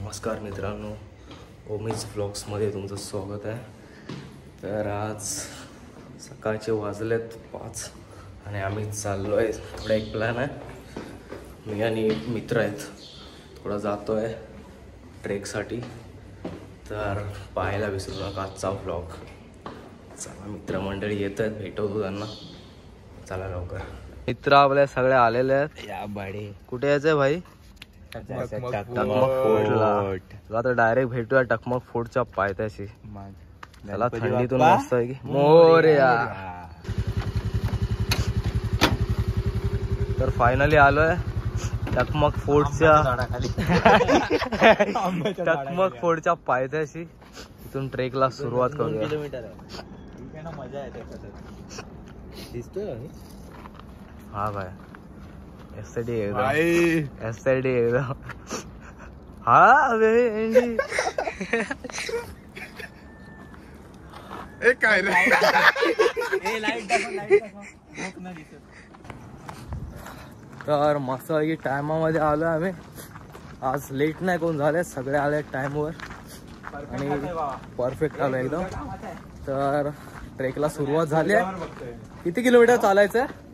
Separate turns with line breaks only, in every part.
नमस्कार मित्रांनो, ओमीज व्लॉग्समध्ये तुमचं स्वागत आहे. तर आज सकाळचे वाजलेत 5 आणि आम्ही चाललो आहे. थोडा एक प्लॅन आहे, मी आणि एक मित्र आहेत, थोडा जातो आहे ट्रेकसाठी. तर पाहायला विसरू नका आजचा व्लॉग. चला, मित्रमंडळी येत आहेत, भेटवतो त्यांना. चला लवकर. मित्र आपल्या सगळे आलेले आहेत. या बाडी कुठे यायचंय भाई? टकमक फोर्टला. आता डायरेक्ट भेटूया टकमक फोर्टच्या पायथ्याशी. त्याला थंडीतून मस्त आहे की मोरया. तर फायनली आलोय टकमक फोर्टच्या पायथ्याशी. इथून ट्रेकला सुरुवात करूया.
मजा येते दिसतोय.
हा भाई, एसडी एकदम. हा एंडी
काय रे.
तर मस्त टायमामध्ये आलो आम्ही. आज लेट नाही कोण झाले, सगळे आले टाइमवर आणि परफेक्ट आलो एकदम. तर ट्रेकला सुरुवात झाली आहे. किती किलोमीटर चालायचं आहे?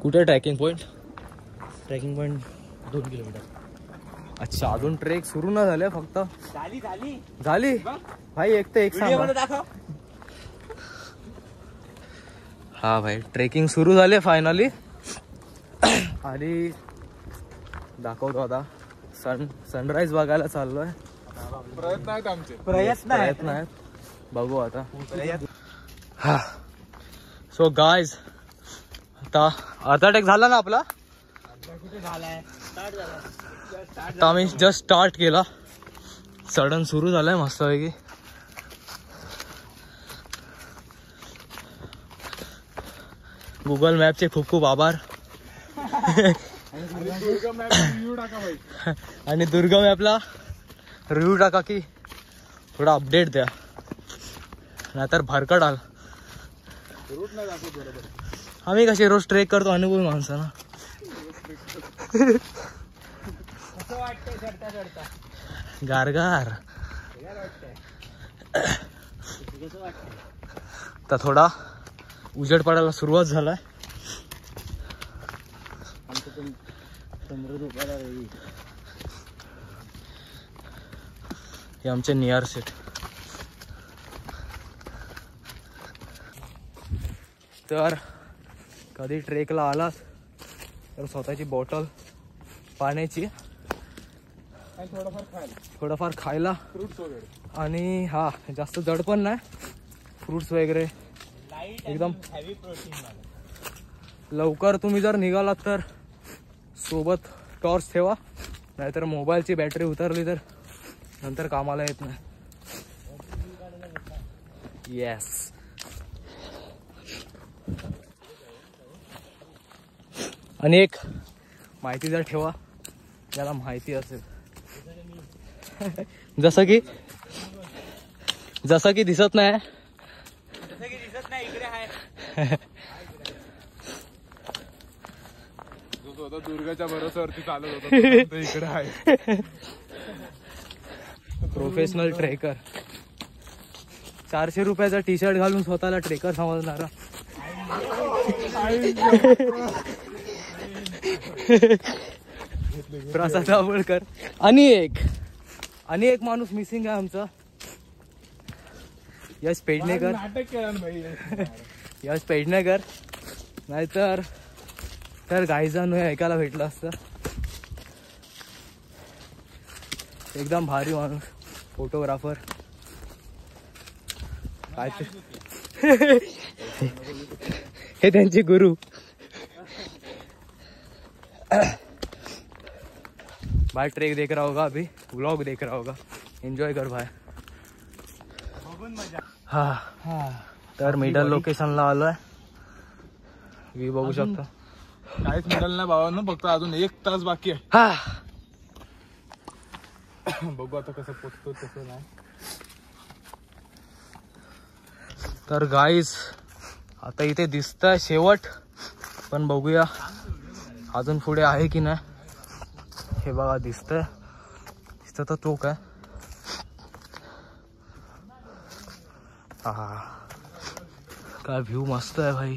कुठे ट्रॅकिंग पॉइंट? 2 किलोमीटर. अच्छा, अजून ट्रेक सुरू न झाले, फक्त झाली भाई. एक सांग. हा भाई, ट्रेकिंग सुरू झाले फायनली. आणि दाखवतो आता सनराईज बघायला चाललोय. प्रयत्न आहेत, बघू आता. हा, सो गाइज, आता अर्धा टेक झाला ना आपला. आता आम्ही जस्ट स्टार्ट केला, सडन सुरू झालाय मस्तपैकी. गुगल मॅपचे खूप खूप आभार. आणि दुर्गा मॅपला रिव्ह्यू टाका की थोडा अपडेट द्या, नाहीतर भरकट आल. आम्ही कसे रोज ट्रेक करतो, अनुभवी माणसं ना. गारगार. तर थोडा उजेड पडायला सुरुवात झालाय. हे आमचे नियर सेट. तर कधी ट्रेकला आलात तर स्वतःची बॉटल पाण्याची, थोडंफार खायला, आणि हा जास्त जड पण नाही, फ्रुट्स वगैरे एकदम. लवकर तुम्ही जर निघालात तर सोबत टॉर्च ठेवा, नाहीतर मोबाईलची बॅटरी उतरली तर नंतर कामाला येत नाही. येस. आणि एक माहिती जर ठेवा, ज्याला माहिती असेल, जसं की दिसत नाही इकडे आहे.
दुर्गाच्या भरोश्यावरती चालत होता, इकडे आहे.
Professional trekker. 400 रुपयाचा टी शर्ट घालून स्वतःला ट्रेकर समजणारा. प्रसाद आंबेडकर. आणि एक माणूस मिसिंग आहे आमचा, यश पेडणेकर. यश पेडणेकर नाहीतर गायजान ऐकायला भेटलं असतं. एकदम भारी माणूस, फोटोग्राफर. काय हे त्यांचे गुरु. भाई ट्रेक देख रहा होगा, अभी व्लॉग देख रहा होगा, एंजॉय कर भाई. हा, तर मिडल लोकेशनला आलोय. व्ह्यू बघू शकता.
काहीच मिडल नाही भावांनो, फक्त अजून 1 तास बाकी आहे.
हा,
बघू आता कसं पोचतो तसं नाही.
तर गाईज, आता इथे दिसतंय शेवट, पण बघूया अजून पुढे आहे की नाही हे बघा. दिसतंय तिथं तर टोक आहे. हा काय व्ह्यू मस्त आहे भाई.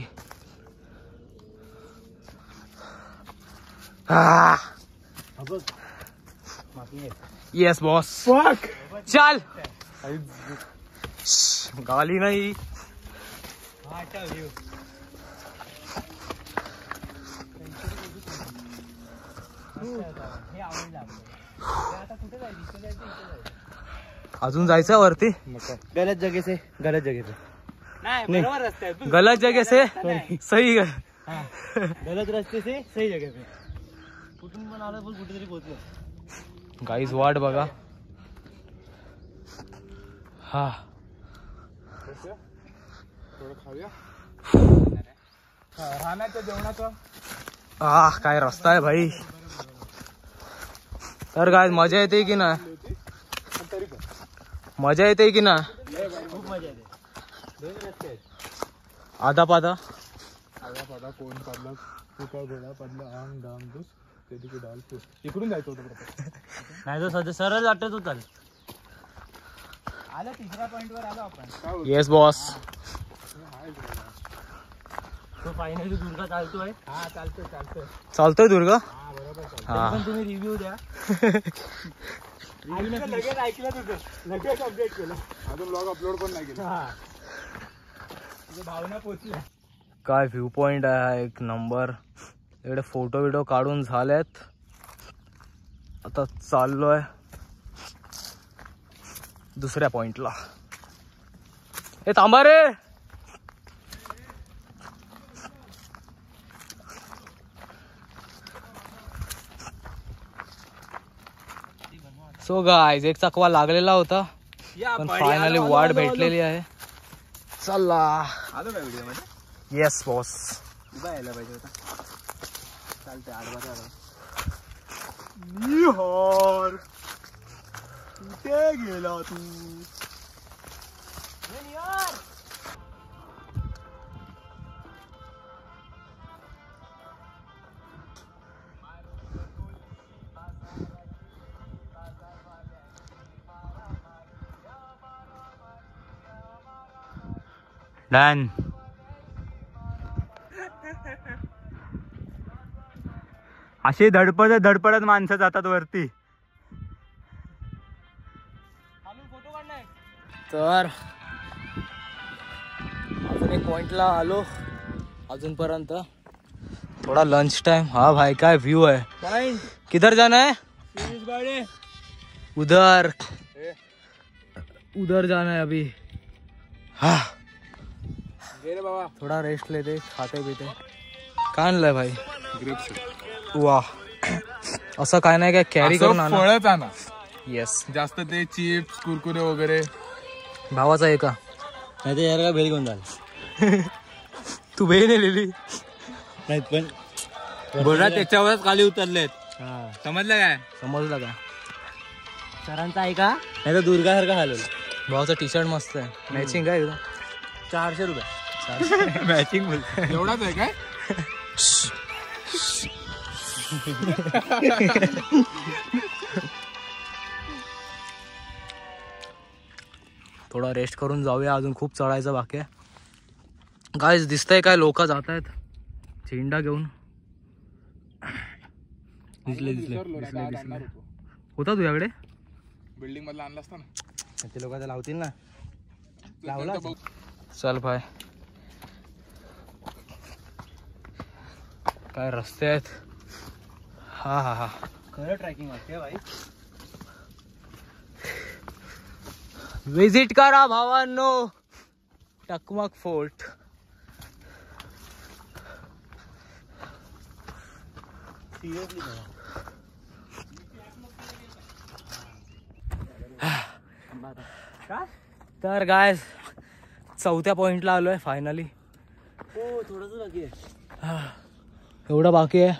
Yes boss. चल गाली नाही. अजून जायचं वरती.
गलत जगह से गलत जगह पे
नहीं, गलत जगह से सही है.
गलत रस्ते से सही जगह पे. कुठून पण आलं पण कुठेतरी पोहोचलो.
गाईज वाट बघा. हा
थोडं खाऊया. राहण्याचं जेवणाचं
काय रस्ता आहे भाई. तर काय मजा येते की ना. मजा येते की ना.
खूप मजा येते. दोन रस्ते आहेत.
आधा पादा
कोण पडलं कुका घोडा पडलं आम डाम दूस ते डाल इकडून जायचं होतं.
नाही तर सध्या सरळ वाटत होता. आलं तिसऱ्या पॉइंट वर आलो आपण.
Yes boss.
तो फायनली दुर्गा चालतोय. हा चालतोय.
चालतोय दुर्गा.
हा बरोबर.
हा
पण तुम्ही रिव्ह्यू द्या. लगेच ऐकलं तुझं. लगेच अपडेट केलं.
अजून ब्लॉग अपलोड पण नाही केला.
भावना पोचल्या.
काय व्ह्यू पॉइंट आहे एक नंबर. इकडे फोटो बिटो काढून झालेत. आता चाललोय दुसऱ्या पॉइंटला. हे थांबा रे. सो गाईज एक चकवा लागलेला होता पण फायनली वाट भेटलेली आहे. चला.
आलो काय व्हिडिओ मध्ये.
Yes boss.
उभा यायला पाहिजे होता. चालतंय. आडवा
निहार कुठे गेला तू.
डन. अशी धडपडत माणसं जातात वरती.
तर अजून एक पॉइंटला आलो. अजूनपर्यंत थोड़ा लंच टाइम. हाँ भाई काय व्यू है. किधर जाना है. उधर उधर जाना है अभी. हाँ
बाबा
थोड़ा रेस्ट लेते खाते पीते. काय आणलंय भाई. वा असं काय नाही काय कॅरी करून आणा.
फळच आणा.
येस.
जास्त ते चिप्स कुरकुरे वगैरे.
भावाचा आहे का.
नाही तर यार का भेल घेऊन जाल.
तू भेळ नेलेली
नाहीत पण बोलला त्याच्यावरच खाली उतरलेत. समजलं काय.
समजलं का.
सरांचा आहे का. नाही तर दुर्गा सारखा हलवलं.
भावाचा टी शर्ट मस्त आहे. मॅचिंग आहे एकदम.
400 रुपये मॅचिंग बोलतो.
एवढाच आहे काय.
थोडा रेस्ट करून जाऊया. अजून खूप चढायचं बाकी आहे. गाईज दिसतंय काय लोक जात आहेत झेंडा घेऊन. दिसले होता तुझ्याकडे.
बिल्डिंग मधला आणला असता ना.
ते लोक लावतील ना. लावला.
चल भाई. काय रस्ते आहेत. हा हा हा
खरं ट्रॅकिंग वाटते भाई.
विजिट करा भावांनो टकमक फोर्ट.
सिरियसली
तर गायज चौथ्या पॉइंटला आलोय फायनली.
हो थोडंच बाकी आहे.
एवढं बाकी आहे.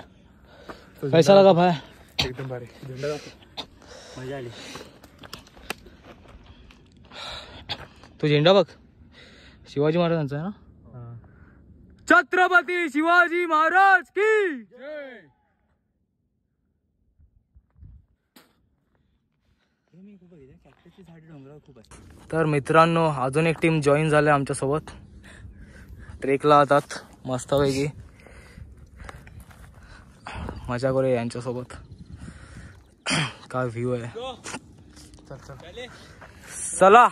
कैसा लगा भाई.
एकदम भारी.
मजा आली.
तो झेंडा बघ शिवाजी महाराजांचा आहे ना. छत्रपती शिवाजी महाराज की तर मित्रांनो अजून एक टीम जॉईन झाले आमच्यासोबत. ट्रेकला जातात मस्तपैकी. मजा करूया यांच्यासोबत. काय व्ह्यू आहे. चला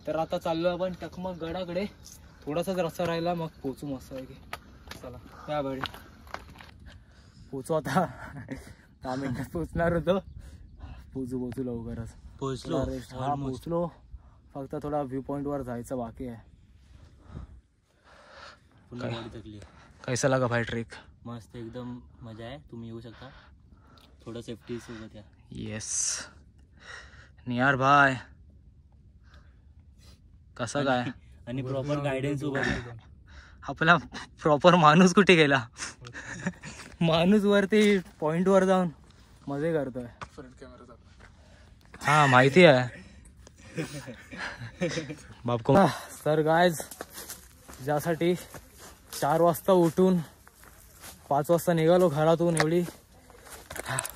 तर आता चाललो आपण टकमक गडाकडे. थोडासाच रस्ता राहिला मग पोचू मस्तपैकी. चला त्या वेळी पोचू आता. 10 मिनिटात पोचणार होतो. पोचू लवकरच.
पोचलो.
हा पोचलो. फक्त थोडा व्ह्यू पॉइंट वर जायचं बाकी आहे. कैसा लगा भाई ट्रेक?
मस्त एकदम मजा आहे. तुम्ही येऊ शकता. थोडं सेफ्टी सोबत या.
येस नियार भाई कसा काय?
आणि प्रॉपर गायडन्स सोबत.
आपला प्रॉपर माणूस कुठे गेला? माणूस वरती पॉइंट वर जाऊन मजे करतोय. हा माहिती आहे बापको. तर गायज ज्यासाठी 4 वाजता उठून 5 वाजता निघालो घरातून, एवढी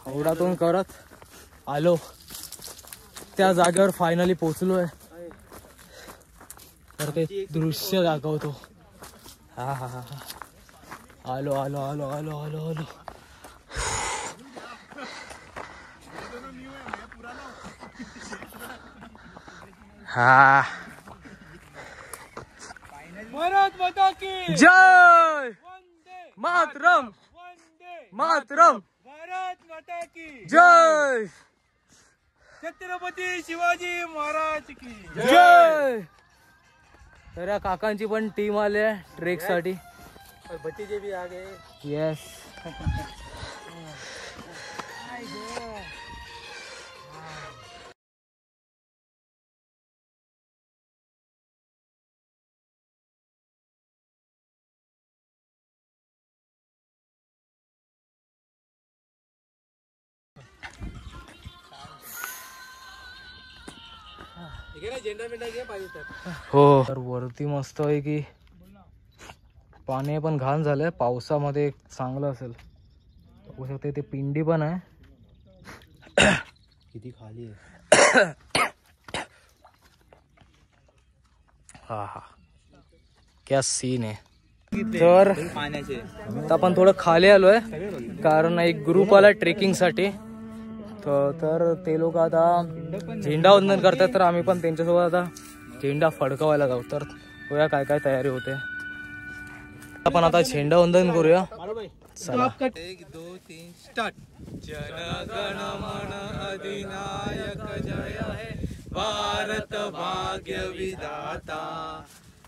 ओढातून करत आलो त्या जागेवर फायनली पोचलोय. तर ते दृश्य दाखवतो. हा हा हा आलो आलो आलो आलो आलो आलो. हा
भारत माता की
जय मातरम मातरम.
भारत माता की
जय
छत्रपती शिवाजी महाराज की
जय. तर या काकांची पण टीम आली आहे ट्रेक साठी.
भतीजे भी आ गए.
येस हो. तर वरती मस्त आहे की पाणी पण घाण झालंय. पावसामध्ये चांगलं असेल. बघू शकते ते पिंडी पण आहे.
किती खाली आहे.
हा हा क्या सीन आहे. तर
पाण्याचे
आता आपण थोडं खाली आलोय कारण एक ग्रुप आला ट्रेकिंग साठी. तर ते लोक आता झेंडावंदन करतात. तर आम्ही पण त्यांच्यासोबत आता झेंडा फडकवायला जाऊ. तर बघूया काय काय तयारी होते. आपण आता झेंडावंदन करूया. चला
1 2 3 स्टार्ट. जन गण मन अधिनायक जय हे भारत भाग्य विधाता.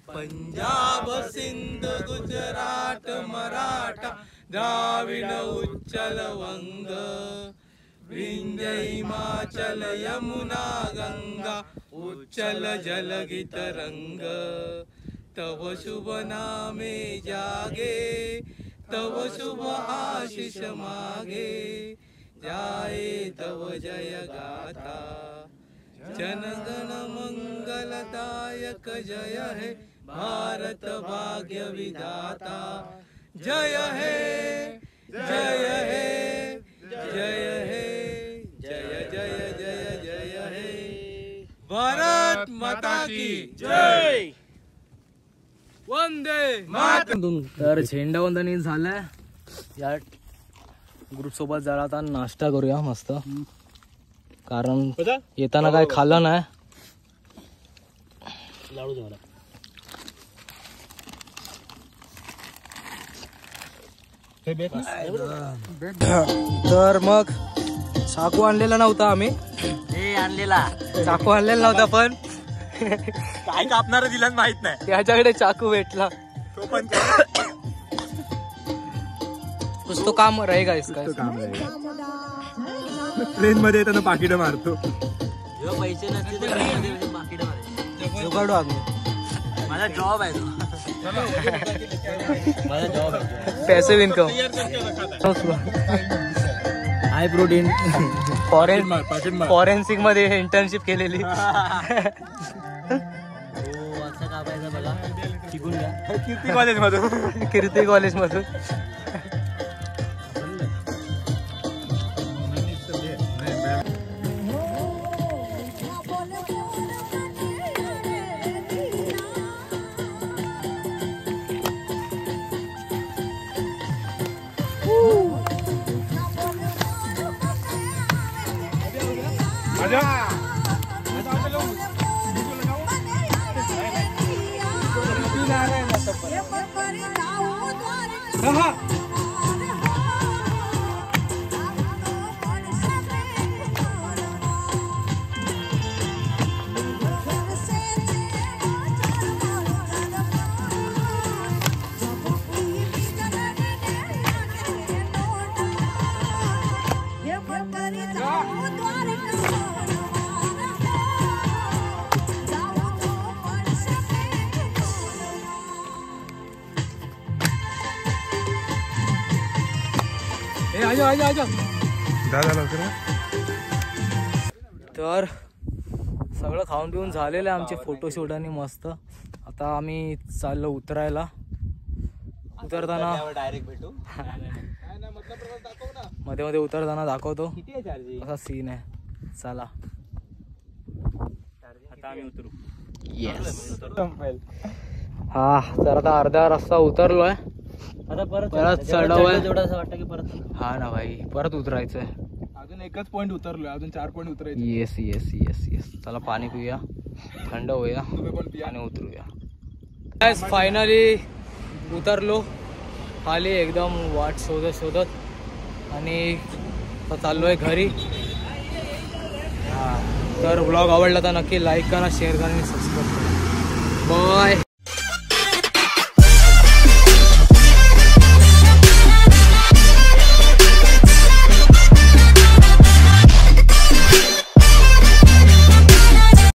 पंजाब सिंध गुजरात मराठा द्राविड उच्चल वंग. विंध्य हिमाचल यमुना गंगा उच्चल जलगित रंग. तव शुभ नामे जागे तव शुभ आशीष मागे. जाए तव जय गाथा. जनगण मंगलदायक जय हे भारत भाग्य विधाता. जय हे जय हे जय हे जय जय जय जय हे. भारत माता की जय. वंदे मातरम.
तर झेंडावंदन झालंय. या ग्रुप सोबत जरा आता नाश्ता करूया मस्त. कारण येताना काय खाल्लं नाही.
लाडू जेवला.
तर मग चाकू आणलेला नव्हता आम्ही.
आणलेला
चाकू आणलेला नव्हता पण
काय कापणार दिला माहित नाही.
त्याच्याकडे चाकू भेटला.
तो पण
कुछ तो काम रहेगा इसका.
ट्रेन मध्ये येताना पाकिट मारतो.
पैसे नसते तर पाकिट
काढू आम्ही.
माझा जॉब आहे तो. माझा जॉब आहे.
Passive income. High protein. Forensic मध्ये इंटर्नशिप केलेली.
असं कापायचं बघा. शिकून घ्या.
कीर्ती कॉलेज मधून तर सगळं खाऊन पिऊन झालेलं आहे आमचे फोटोशूट आणि मस्त. आता आम्ही चाललो उतरायला. उतरताना
डायरेक्ट भेटू.
मध्ये मध्ये उतरताना दाखवतो कसा सीन आहे. चला
आता आम्ही उतरू.
हा तर आता अर्धा रस्ता उतरलोय.
आता
परत चढाव आहे.
असं वाटतं की परत
हा ना भाई, परत उतरायचंय.
अजून एकच पॉईंट उतरलोय, अजून 4 पॉईंट उतरायचे.
Yes yes yes yes. चला पाणी पिऊया, थंड होऊया
तुम्ही पण पिया.
आणि उतरूया. फायनली उतरलो खाली एकदम वाट शोधत शोधत आणि आता चाललोय घरी. हा तर व्लॉग आवडला तर नक्की लाईक करा, शेअर करा आणि सबस्क्राईब करा.